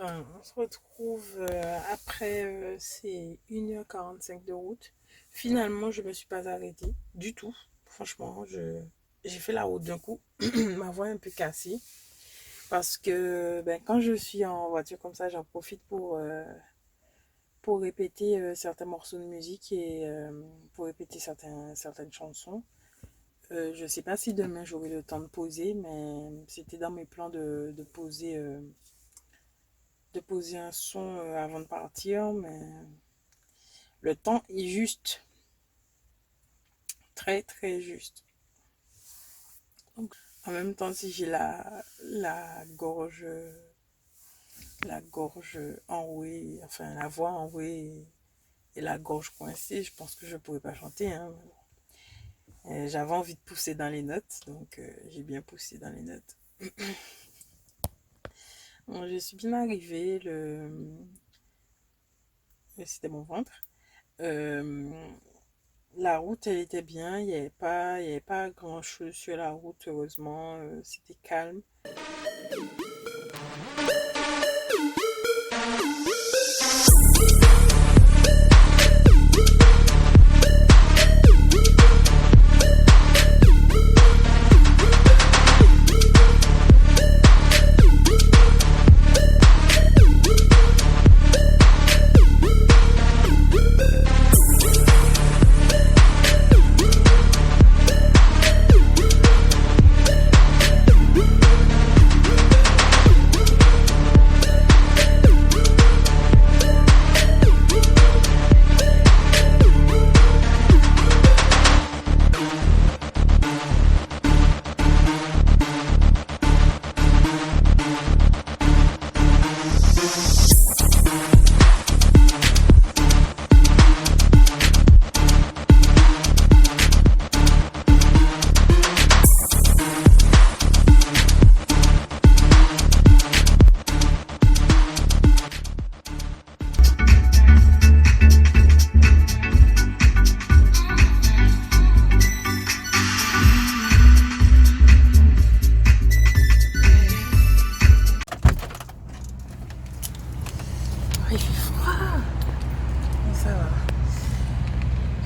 On se retrouve après ces 1h45 de route. Finalement, je ne me suis pas arrêtée du tout. Franchement, j'ai fait la route d'un coup. Ma voix est un peu cassée. Parce que quand je suis en voiture comme ça, j'en profite pour répéter certains morceaux de musique et pour répéter certaines chansons. Je ne sais pas si demain j'aurai le temps de poser, mais c'était dans mes plans de poser un son avant de partir, mais le temps est juste, très très juste. Donc, en même temps, si j'ai la gorge enrouée, enfin la voix enrouée et la gorge coincée, je pense que je ne pourrais pas chanter. Hein. J'avais envie de pousser dans les notes, donc j'ai bien poussé dans les notes. Bon, je suis bien arrivée, c'était mon ventre. Euh, La route, elle était bien. Il y avait pas grand-chose sur la route, heureusement. C'était calme. Oh, il fait froid. Bon, ça va.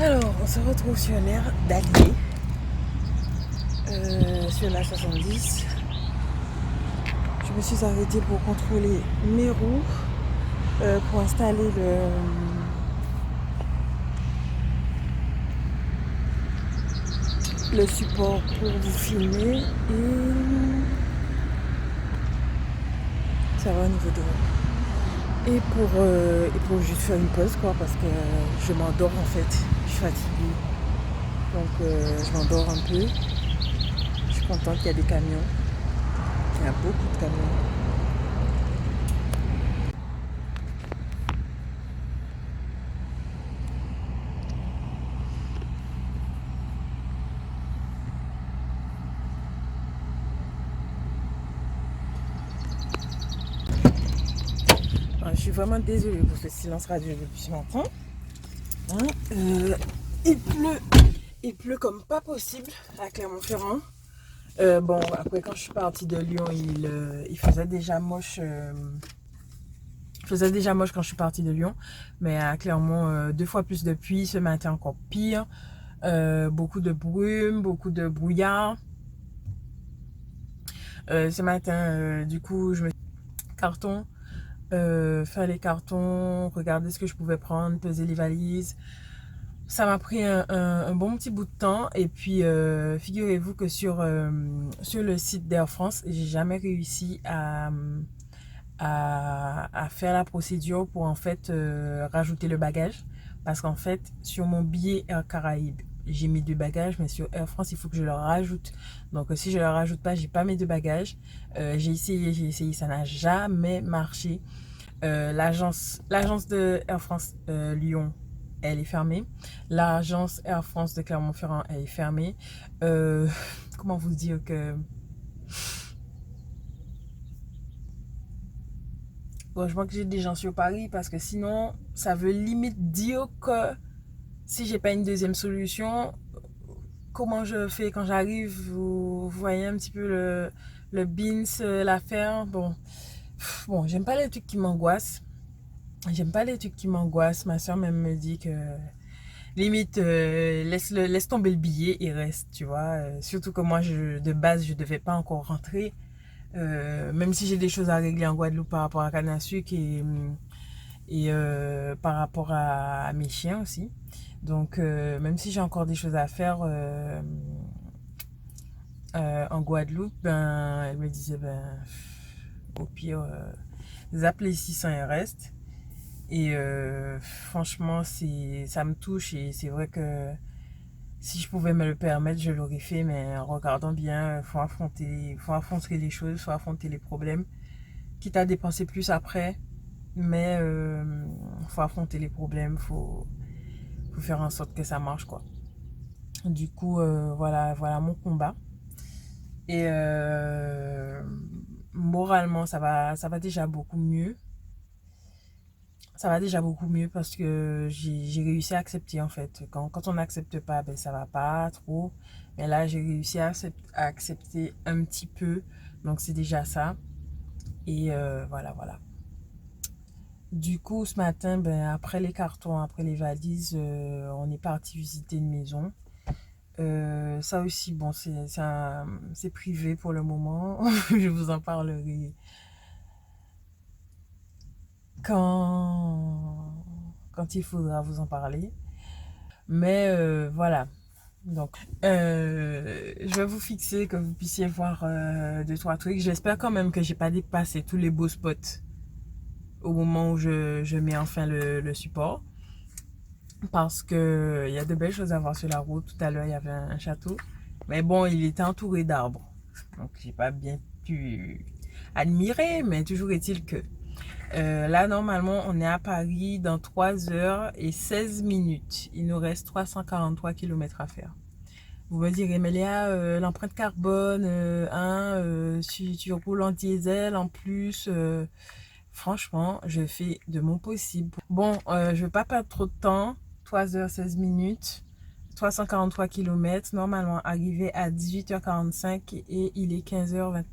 Alors, on se retrouve sur l'aire d'Allier, sur la 70. Je me suis arrêtée pour contrôler mes roues, pour installer le support pour vous filmer et ça va au niveau de vous. Et pour juste faire une pause quoi parce que je m'endors en fait, je suis fatiguée. Donc je m'endors un peu. Je suis contente qu'il y a des camions. Il y a beaucoup de camions. Alors, je suis vraiment désolée pour ce silence radio depuis ce matin. Hein, il pleut comme pas possible à Clermont-Ferrand. Bon, après quand je suis partie de Lyon, il faisait déjà moche. Il faisait déjà moche quand je suis partie de Lyon, mais à Clermont, 2 fois plus de pluie. Ce matin encore pire. Beaucoup de brume, beaucoup de brouillard. Ce matin, du coup, je me suis dit, carton, faire les cartons, regarder ce que je pouvais prendre, peser les valises. Ça m'a pris un bon petit bout de temps et puis figurez-vous que sur le site d'Air France, j'ai jamais réussi à faire la procédure pour en fait rajouter le bagage parce qu'en fait sur mon billet Air Caraïbes j'ai mes 2 bagages mais sur Air France il faut que je leur rajoute donc si je leur rajoute pas j'ai pas mes 2 bagages. J'ai essayé ça n'a jamais marché. L'agence de Air France Lyon elle est fermée. L'agence Air France de Clermont-Ferrand elle est fermée. Comment vous dire que heureusement que j'ai des gens sur Paris parce que sinon ça veut limite dire que si j'ai pas une deuxième solution, comment je fais quand j'arrive, vous voyez un petit peu le beans, l'affaire. Bon, Bon, j'aime pas les trucs qui m'angoissent. J'aime pas les trucs qui m'angoissent. Ma soeur même me dit que limite, laisse tomber le billet et reste, tu vois. Surtout que moi, de base, je devais pas encore rentrer. Même si j'ai des choses à régler en Guadeloupe par rapport à canne à sucre et par rapport à mes chiens aussi. Donc, même si j'ai encore des choses à faire en Guadeloupe, ben, elle me disait, ben, au pire, zappe les 600 et reste. Et franchement, ça me touche et c'est vrai que si je pouvais me le permettre, je l'aurais fait. Mais en regardant bien, faut affronter les choses, faut affronter les problèmes. Quitte à dépenser plus après, mais faut affronter les problèmes, faut faire en sorte que ça marche, quoi. Du coup, voilà mon combat. Et moralement, ça va déjà beaucoup mieux. Ça va déjà beaucoup mieux parce que j'ai réussi à accepter, en fait. Quand on n'accepte pas, ben ça va pas trop. Mais là, j'ai réussi à accepter un petit peu. Donc, c'est déjà ça. Et voilà. Du coup, ce matin, ben, après les cartons, après les valises, on est parti visiter une maison. Ça aussi, bon, c'est privé pour le moment. Je vous en parlerai quand, quand il faudra vous en parler. Mais voilà. Donc, je vais vous fixer que vous puissiez voir deux, trois trucs. J'espère quand même que j'ai pas dépassé tous les beaux spots au moment où je mets enfin le support. Parce que il y a de belles choses à voir sur la route. Tout à l'heure, il y avait un château. Mais bon, il était entouré d'arbres. Donc, j'ai pas bien pu admirer, mais toujours est-il que là, normalement, on est à Paris dans 3 heures et 16 minutes. Il nous reste 343 km à faire. Vous me direz, mais Léa, l'empreinte carbone, tu roules en diesel en plus. Franchement, je fais de mon possible. Bon, je ne vais pas perdre trop de temps. 3 heures 16 minutes. 343 km. Normalement, arrivé à 18h45 et il est 15h29.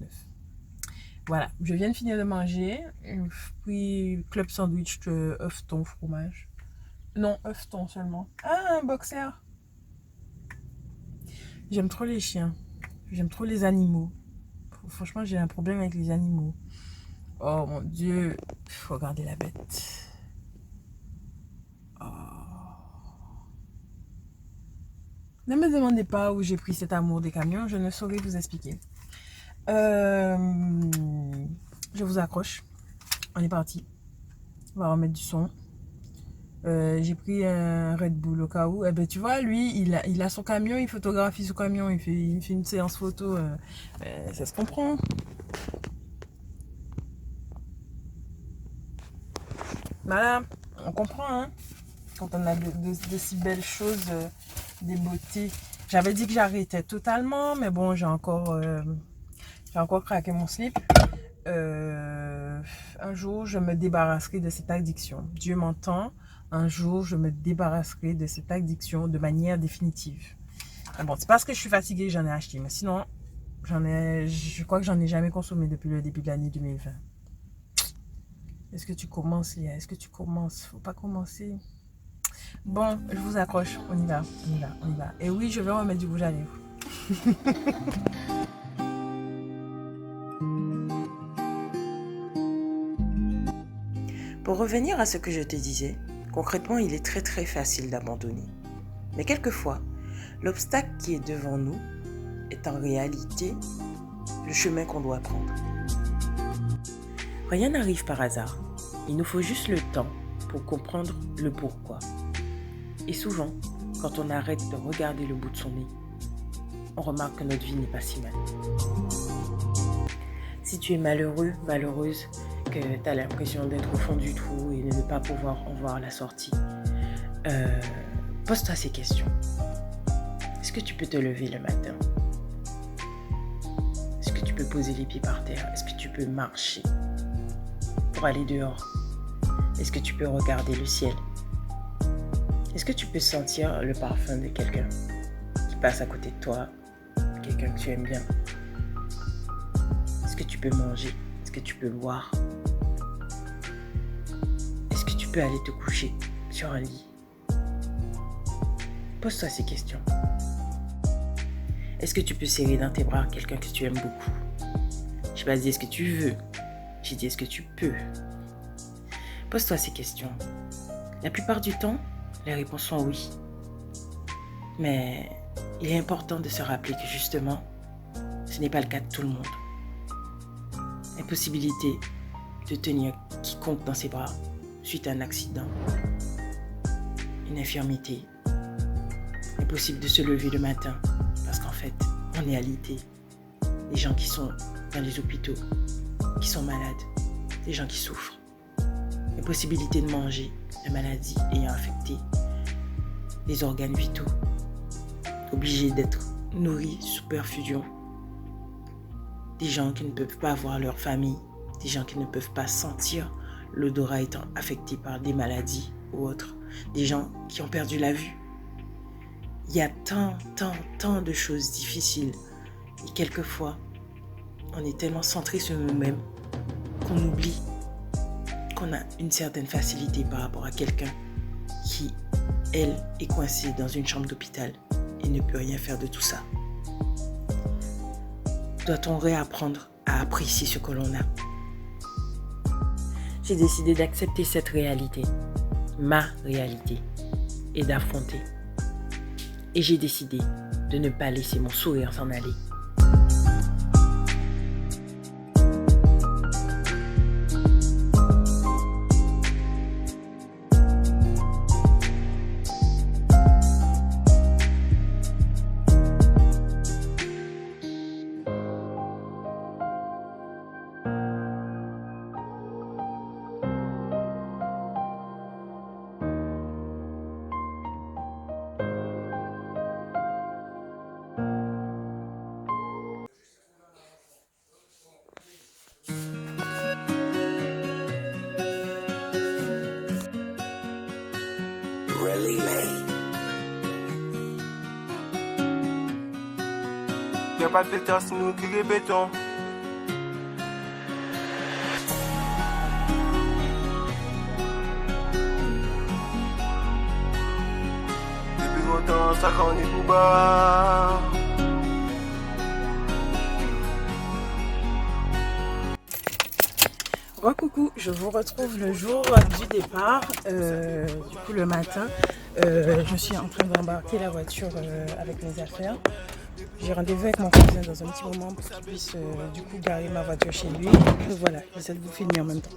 Voilà, je viens de finir de manger. Puis, club sandwich de œuf thon fromage. Non, œuf thon seulement. Ah, un boxer. J'aime trop les chiens. J'aime trop les animaux. Franchement, j'ai un problème avec les animaux. Oh mon Dieu. Faut regarder la bête. Oh. Ne me demandez pas où j'ai pris cet amour des camions. Je ne saurais vous expliquer. Je vous accroche. On est parti. On va remettre du son. J'ai pris un Red Bull au cas où. Eh ben, tu vois, lui, il a son camion, il photographie son camion, il fait une séance photo. Ça se comprend. Voilà, on comprend, hein. Quand on a de si belles choses, des beautés. J'avais dit que j'arrêtais totalement, mais bon, j'ai encore craqué mon slip. Un jour, je me débarrasserai de cette addiction. Dieu m'entend. Un jour, je me débarrasserai de cette addiction de manière définitive. Mais bon, c'est parce que je suis fatiguée que j'en ai acheté. Mais sinon, je crois que j'en ai jamais consommé depuis le début de l'année 2020. Est-ce que tu commences, Léa? Est-ce que tu commences? Faut pas commencer. Bon, je vous accroche. On y va. Et oui, je vais remettre du rouge à lèvres. Pour revenir à ce que je te disais, concrètement, il est très très facile d'abandonner. Mais quelquefois, l'obstacle qui est devant nous est en réalité le chemin qu'on doit prendre. Rien n'arrive par hasard. Il nous faut juste le temps pour comprendre le pourquoi. Et souvent, quand on arrête de regarder le bout de son nez, on remarque que notre vie n'est pas si mal. Si tu es malheureux, malheureuse, que tu as l'impression d'être au fond du trou et de ne pas pouvoir en voir la sortie, pose-toi ces questions. Est-ce que tu peux te lever le matin? Est-ce que tu peux poser les pieds par terre? Est-ce que tu peux marcher pour aller dehors? Est-ce que tu peux regarder le ciel? Est-ce que tu peux sentir le parfum de quelqu'un qui passe à côté de toi, quelqu'un que tu aimes bien? Est-ce que tu peux manger? Est-ce que tu peux boire? Est-ce que tu peux aller te coucher sur un lit? Pose-toi ces questions. Est-ce que tu peux serrer dans tes bras quelqu'un que tu aimes beaucoup? Je n'ai pas dit est-ce que tu veux, j'ai dit est-ce que tu peux. Pose-toi ces questions. La plupart du temps, les réponses sont oui. Mais il est important de se rappeler que justement, ce n'est pas le cas de tout le monde. L'impossibilité de tenir quiconque dans ses bras suite à un accident, une infirmité. Impossible de se lever le matin parce qu'en fait, en réalité, les gens qui sont dans les hôpitaux, qui sont malades, des gens qui souffrent. Impossibilité de manger, la maladie ayant affecté les organes vitaux, obligés d'être nourris sous perfusion. Des gens qui ne peuvent pas voir leur famille, des gens qui ne peuvent pas sentir l'odorat étant affecté par des maladies ou autres, des gens qui ont perdu la vue. Il y a tant de choses difficiles et quelquefois, on est tellement centré sur nous-mêmes qu'on oublie qu'on a une certaine facilité par rapport à quelqu'un qui, elle, est coincée dans une chambre d'hôpital et ne peut rien faire de tout ça. Doit-on réapprendre à apprécier ce que l'on a? J'ai décidé d'accepter cette réalité, ma réalité, et d'affronter. Et j'ai décidé de ne pas laisser mon sourire s'en aller. Y'a pas de pétard, c'est nous qui répétons. Depuis longtemps, ça qu'on est tout bas. Coucou, je vous retrouve le jour du départ, du coup le matin. Je suis en train d'embarquer la voiture avec mes affaires. J'ai rendez-vous avec mon cousin dans un petit moment pour qu'il puisse du coup garer ma voiture chez lui. Et voilà, j'essaie de vous filmer en même temps.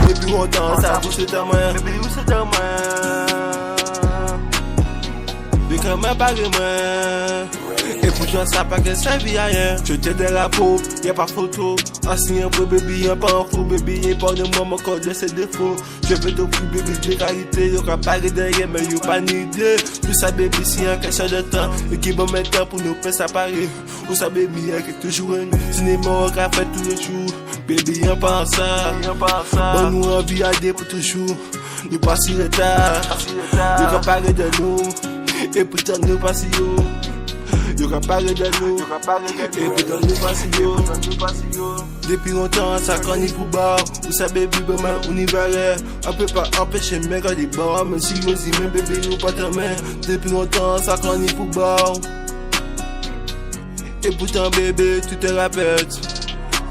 Depuis longtemps, ça vous c'est à moi. Bébé, où c'est à moi? Mais quand même pas de moi. Et pourtant ça pas que ça vit à rien. Je t'ai de la peau, y'a pas photo. Assis un peu bébé, y'a pas un faux bébé. Y'a pas de moi, mon corps de ses défauts. Je veux te plus bébé de qualité. Y'a qu'à parler derrière, mais y'a pas ni idée. Tout ça bébé, c'est un question de temps. Et qui va mettre temps pour nous faire séparer. Où ça bébé, y'a que toujours un cinéma qu'a fait tous les jours. Bébé, y'a pas ça. Bon, nous envie à des pour toujours. Nous pas si retard. Y'a qu'à parler de nous. Et pourtant nous pas si haut. Yo ka parler de nous, et puis dans nous pas yo. Depuis longtemps, ça connaît pour bas. Vous savez, bébé, on y va. On peut pas empêcher, mec, à des bars. Même si vous y même bébé, nous pas ta main. Depuis longtemps, ça connaît pour bas. Et pourtant, bébé, tu te répètes.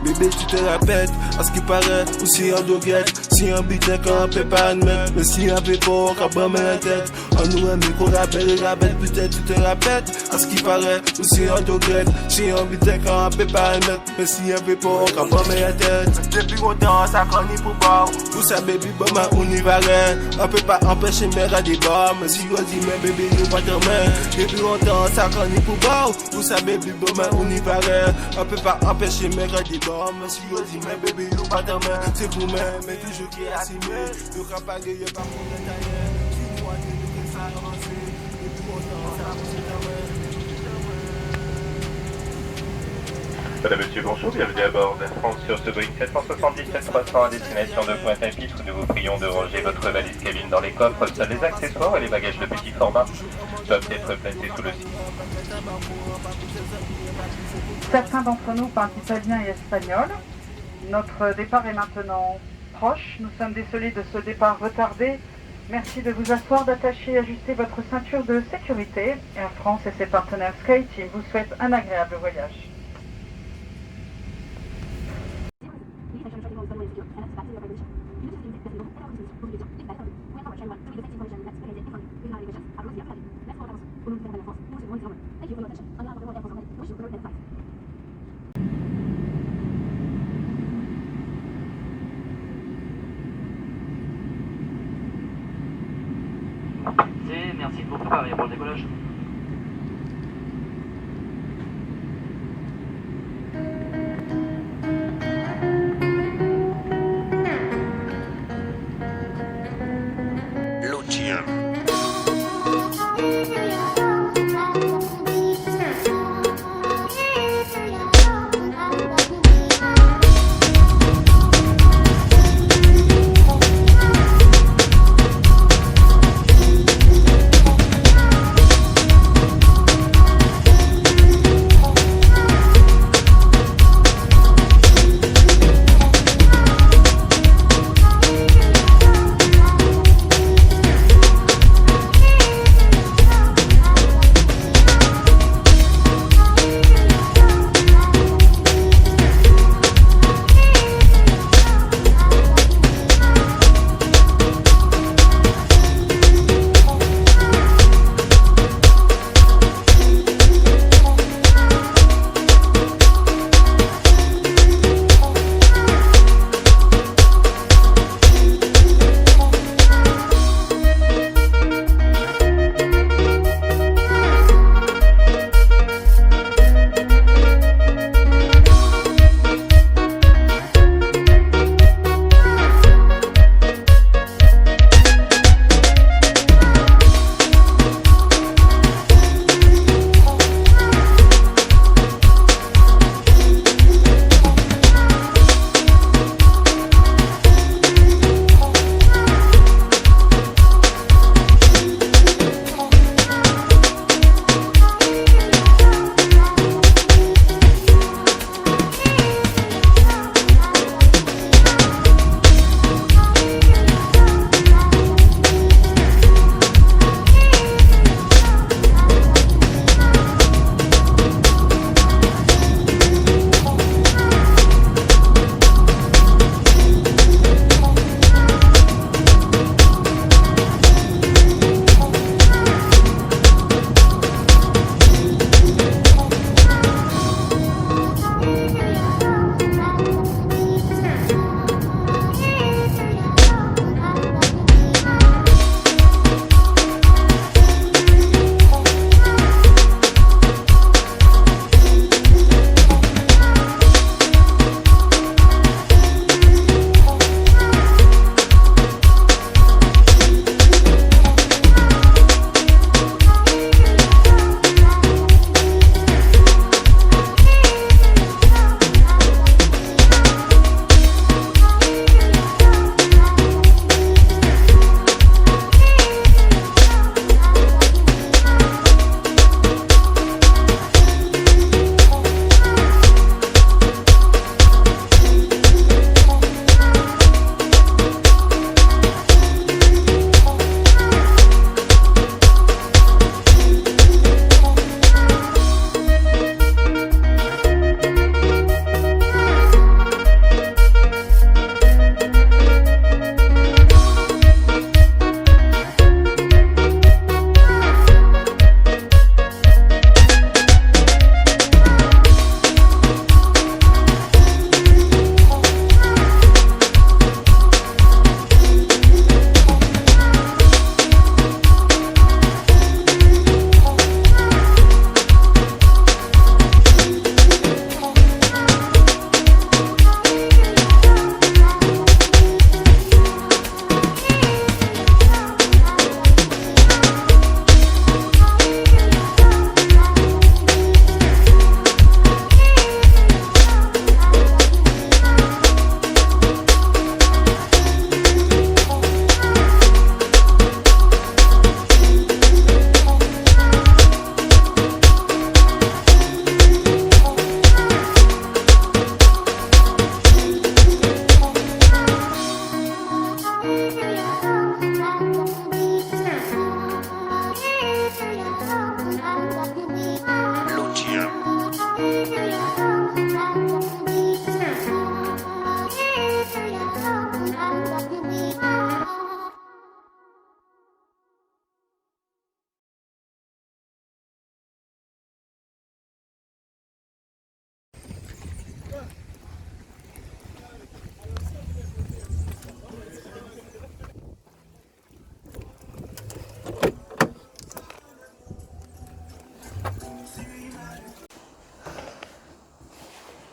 Bébé, tu te répètes, à ce qui paraît, ou si on doguette, si on bitin qu'on peut pas admettre, mais si on peut pas, qu'on prend la tête, on nous aime qu'on rappelle, peut-être tu te répètes, à ce qui paraît, ou si on doguette, si on bitin qu'on peut pas admettre, mais si on peut pas, qu'on prend la tête. Depuis longtemps, ça connaît pour bas, vous savez, bébé, on y va rien, on peut pas empêcher, mère à des bars, mais si on dit, mais bébé, nous pas ta main. Depuis longtemps, ça connaît pour bas, vous savez, bébé, on y va rien, on peut pas empêcher, mère à des bars. Mais si yo dit, mais bébé, yo pas ta main. C'est pour moi, mais toujours qui est assimé. Yo ka pas gagné, pas pour le tailler. Si nous a dit, nous que ça avance. Et puis autant, ça avance ta main. Madame, monsieur, bonjour, bienvenue à bord d'Air France sur ce Boeing 777-300 à destination de Pointe-à-Pitre. Nous vous prions de ranger votre valise cabine dans les coffres, seuls les accessoires et les bagages de petit format doivent être placés sous le site. Certains d'entre nous parlent italien et espagnol. Notre départ est maintenant proche. Nous sommes désolés de ce départ retardé. Merci de vous asseoir, d'attacher et ajuster votre ceinture de sécurité. Air France et ses partenaires SkyTeam vous souhaitent un agréable voyage. Merci de vous préparer pour le décollage.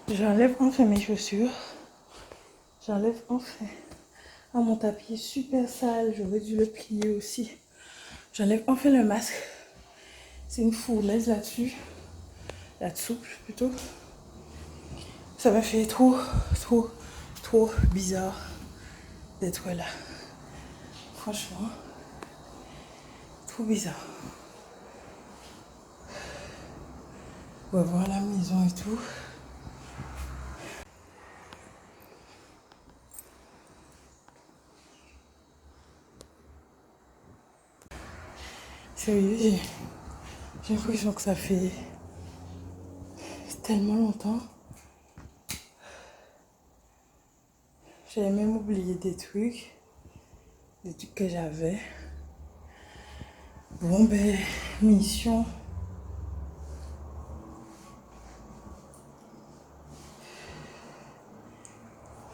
J'enlève enfin mes chaussures. J'enlève enfin. Ah, mon tapis est super sale. J'aurais dû le plier aussi. J'enlève enfin le masque. C'est une fournaise là-dessus. Là-dessous, plutôt. Ça m'a fait trop bizarre d'être là. Franchement, trop bizarre. On va voir la maison et tout. Sérieux, j'ai l'impression que ça fait tellement longtemps. J'avais même oublié des trucs que j'avais. Bon, ben, mission.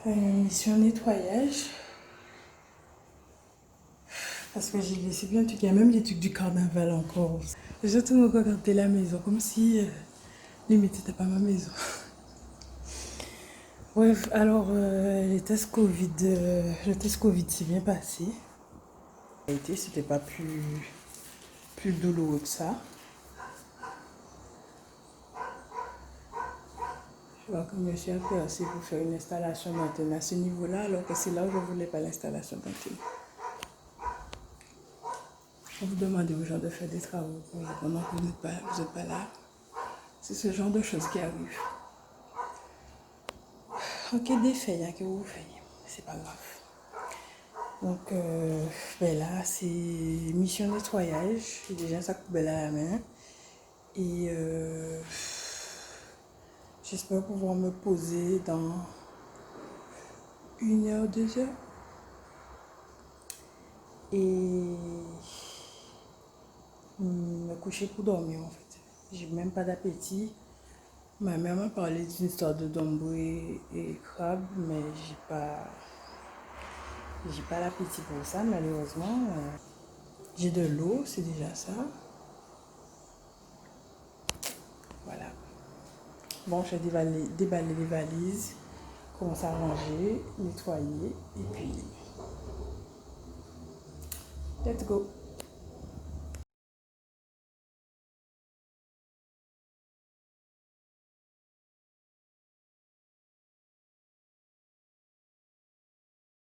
Mission nettoyage. Parce que j'ai laissé plein de trucs. Il y a même les trucs du carnaval encore. J'ai tout regardé la maison comme si limite c'était pas ma maison. Bref, alors le test Covid s'est bien passé. En réalité, c'était pas plus douloureux que ça. Je vois que je me suis intéressée pour faire une installation d'antenne à ce niveau-là, alors que c'est là où je ne voulais pas l'installation d'antenne. Vous demandez aux gens de faire des travaux pendant que vous n'êtes pas là. C'est ce genre de choses qui arrivent. En cas d'effet, il y a que vous faites. C'est pas grave. Donc ben là, c'est mission nettoyage. J'ai déjà ça poubelle à la main. Et j'espère pouvoir me poser dans 1 heure, 2 heures. Et me coucher pour dormir en fait. J'ai même pas d'appétit. Ma mère m'a parlé d'une histoire de dombré et crabe, mais j'ai pas l'appétit pour ça malheureusement. J'ai de l'eau, c'est déjà ça. Voilà. Bon, je vais déballer les valises, commencer à ranger, nettoyer et puis let's go.